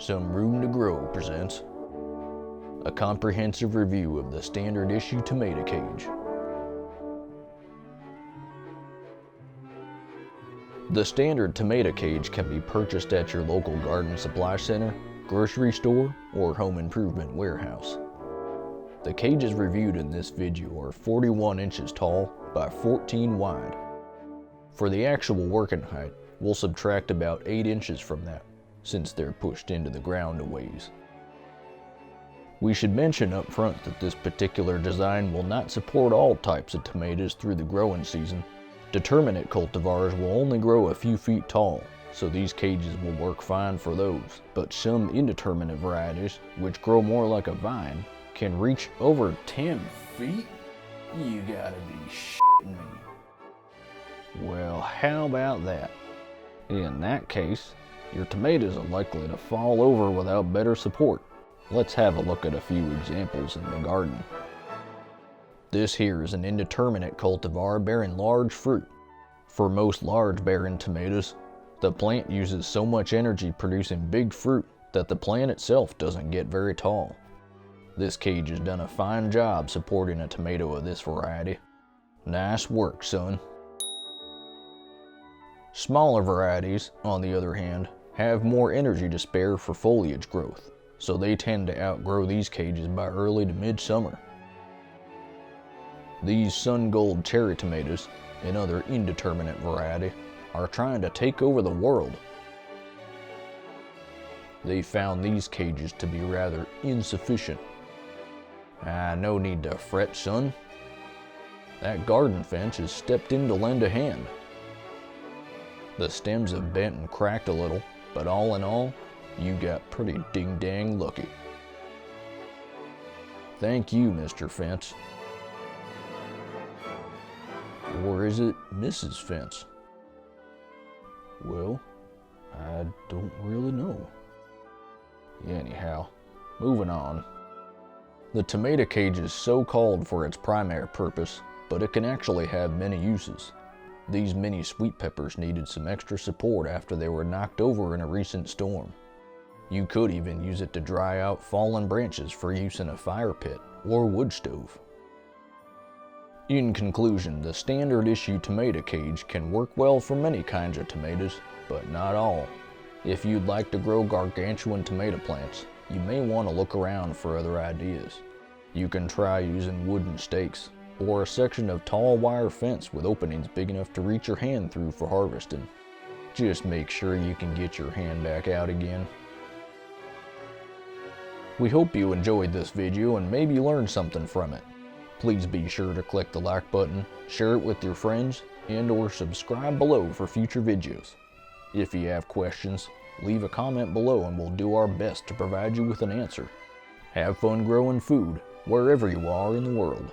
Some Room to Grow presents a comprehensive review of the standard issue tomato cage. The standard tomato cage can be purchased at your local garden supply center, grocery store, or home improvement warehouse. The cages reviewed in this video are 41 inches tall by 14 wide. For the actual working height, we'll subtract about 8 inches from that, since they're pushed into the ground a ways. We should mention up front that this particular design will not support all types of tomatoes through the growing season. Determinate cultivars will only grow a few feet tall, so these cages will work fine for those. But some indeterminate varieties, which grow more like a vine, can reach over 10 feet? You gotta be shitting me. Well, how about that? In that case, your tomatoes are likely to fall over without better support. Let's have a look at a few examples in the garden. This here is an indeterminate cultivar bearing large fruit. For most large bearing tomatoes, the plant uses so much energy producing big fruit that the plant itself doesn't get very tall. This cage has done a fine job supporting a tomato of this variety. Nice work, son. Smaller varieties, on the other hand, have more energy to spare for foliage growth, so they tend to outgrow these cages by early to mid-summer. These Sun Gold cherry tomatoes, another indeterminate variety, are trying to take over the world. They found these cages to be rather insufficient. No need to fret, son. That garden fence has stepped in to lend a hand. The stems have bent and cracked a little, but all in all, you got pretty ding-dang lucky. Thank you, Mr. Fence. Or is it Mrs. Fence? Well, I don't really know. Anyhow, moving on. The tomato cage is so called for its primary purpose, but it can actually have many uses. These mini sweet peppers needed some extra support after they were knocked over in a recent storm. You could even use it to dry out fallen branches for use in a fire pit or wood stove. In conclusion, the standard issue tomato cage can work well for many kinds of tomatoes, but not all. If you'd like to grow gargantuan tomato plants, you may want to look around for other ideas. You can try using wooden stakes, or a section of tall wire fence with openings big enough to reach your hand through for harvesting. Just make sure you can get your hand back out again. We hope you enjoyed this video and maybe learned something from it. Please be sure to click the like button, share it with your friends, and/or subscribe below for future videos. If you have questions, leave a comment below and we'll do our best to provide you with an answer. Have fun growing food wherever you are in the world.